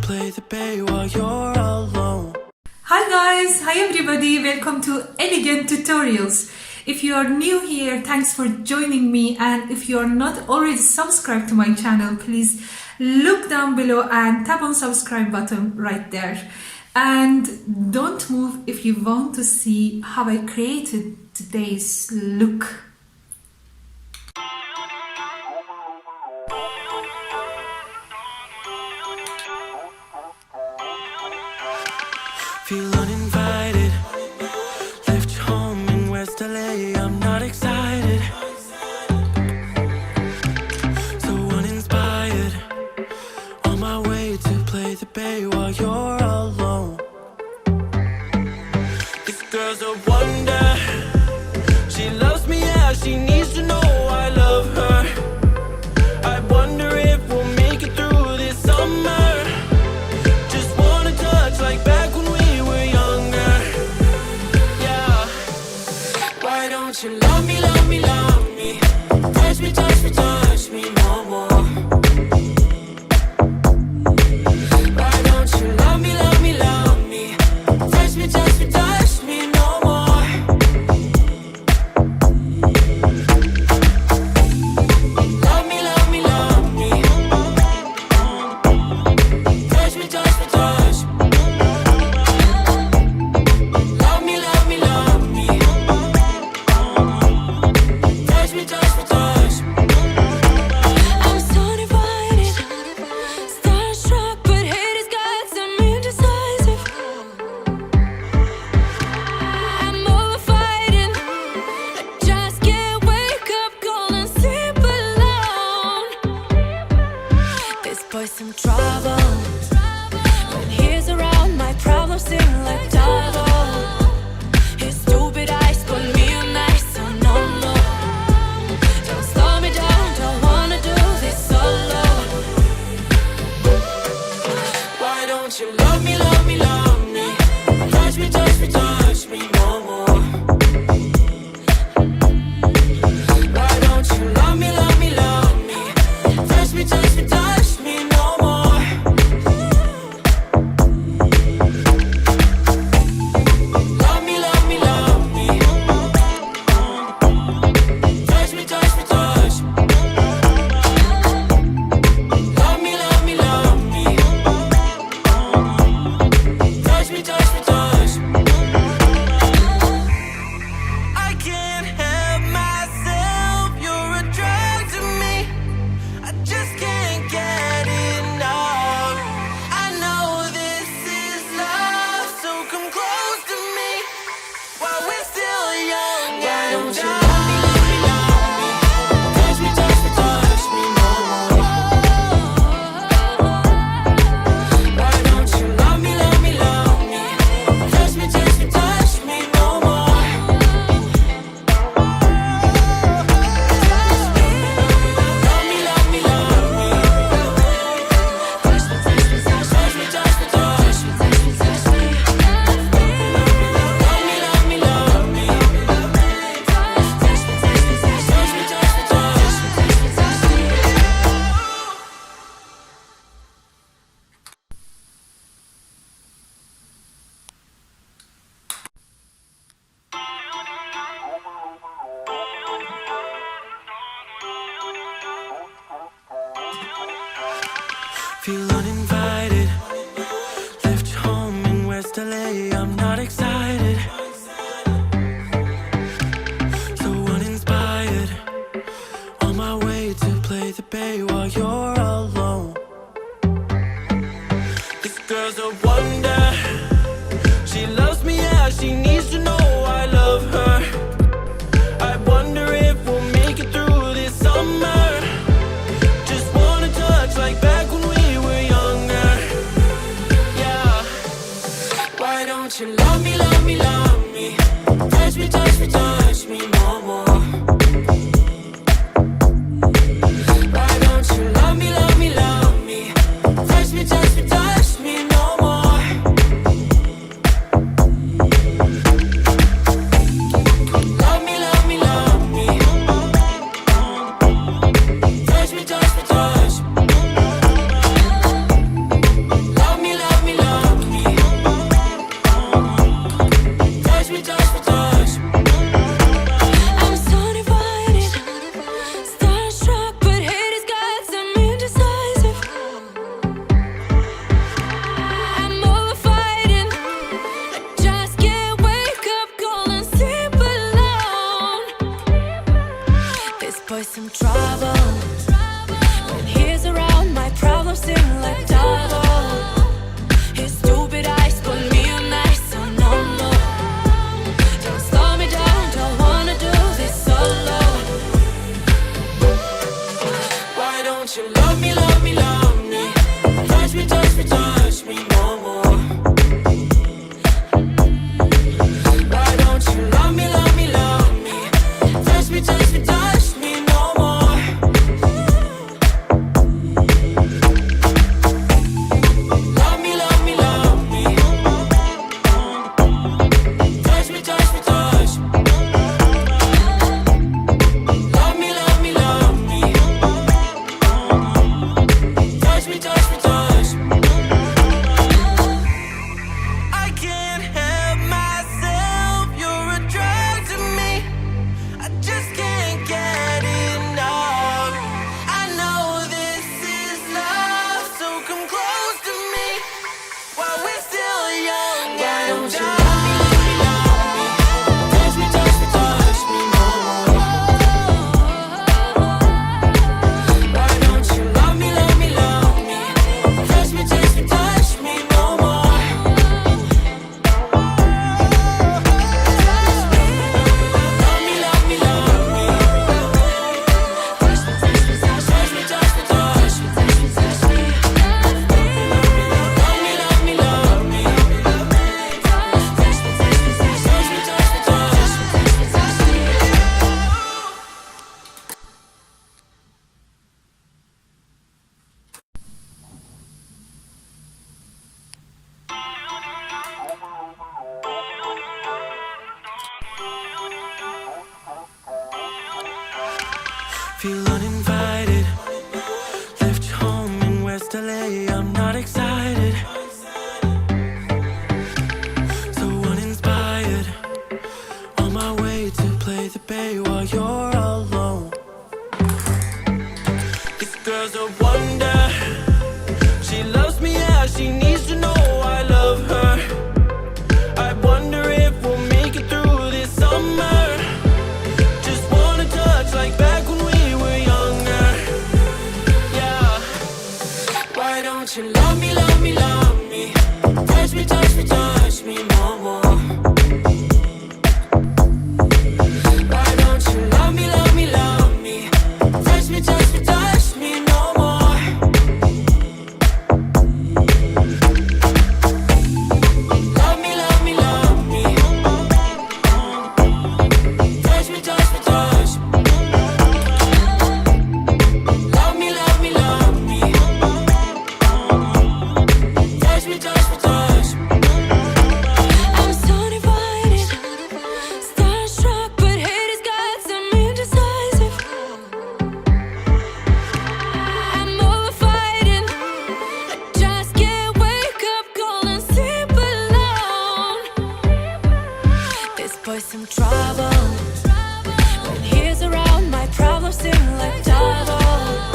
play the bay while you're alone. Hi guys, hi everybody, welcome to Elegant Tutorials. If you are new here, thanks for joining me, and if you are not already subscribed to my channel, please look down below and tap on subscribe button right there. And don't move if you want to see how I created today's look. Feel uninvited, left home in West LA, I'm not excited, so uninspired, on my way to play the bay while you're alone. This girl's a wonder, she loves me, yeah, she needs to know I love her. I wonder if we'll make it through this summer, just wanna touch like back when you love me, love me, love me. Touch me, touch me, touch me no more. Why don't you love me, love me, love me. Touch me, touch me, touch me no more. Love me, love me, love me. Touch me, touch me, touch me. Love me, love me, love me. I'm so divided, starstruck, but haters got some indecisive. I'm over fighting, I just can't wake up cold and sleep alone. This boy's some trouble, when he's around my problems seem like double. His stupid eyes put me on ice, so no, no. Don't slow me down, don't wanna do this solo. Why don't you love me, love me, love me. Touch me, touch me, touch me no more. Why don't you love me, love me, love me. Touch me, touch me, touch me no more. Love me, love me, love me. Touch me, touch me, touch me. Love me, love me, love me. Touch me, touch me, touch me. I can't help myself, you're a drug to me. I just can't get enough. I know this is love, so come close to me while we're still young. Why don't you love me, love me, love me. Touch me, touch me, touch me no more. Why don't you love me, love me, love me. Touch me, touch me, touch me no more. Love me, love me, love me. Touch me, touch me, touch me, touch me, touch me, touch me, touch me. Love me, love me, love me. Touch me, touch me, touch me, touch me, touch me, touch me, touch me. Feel uninvited, left home in West LA, I'm not excited, so uninspired, on my way to play the bay while you're alone. This girl's a wonder, she loves me, yeah, she needs to know I love her. I wonder if we'll make it through this summer, just wanna touch like back when we were younger. Yeah. Why don't you love me, love me, love me. Touch me, touch me, touch me no more. Why don't you love me, love me. trouble. When he's around, my problems seem like double. His stupid eyes put me on ice, so no, no. Don't slow me down, don't wanna do this solo. Why don't you love me, love me, love me? Touch me, touch me, touch me no more. Why don't you love me, love me, love me? Touch me, touch me, touch me no more. Love me, love me, love me. Touch me, touch me, touch me. Love me, love me, love me. Touch me, touch me, touch me. I can't help myself, you're a drug to me. I just can't get enough. I know this is love, so come close to me while we're still young. Why don't you love me, love me, love me? Touch me, touch me, touch me no more. Why don't you love me, love me, love me? Touch me, touch me, touch me no more. Love me, love me, love me. Touch me, touch me, touch me, touch me, touch me, touch me, touch me. Love me, love me, love me. Touch me, touch me, touch me, touch me, touch me, touch me, touch me, touch me. Feel uninvited. Left home in West LA. I'm not excited. So uninspired. On my way to play the bay while you're alone. This girl's a wonder. She loves me, yeah. She needs to know I love her. I wonder if we'll make it through this summer. Just wanna touch like back when we were younger. Yeah. Why don't you love me, love me, love me? Touch me, touch me, touch me no more. Why don't you love me, love me, love me? Touch me, touch me, touch me no more. Love me, love me, love me. Touch me, touch me, touch me. Love me, love me, love me. Touch me, touch me, touch me. I'm so divided, starstruck, but hate has got some indecisive. I'm over fighting, I just can't wake up cold and sleep alone. This boy's some trouble. When he's around, my problems seem like double.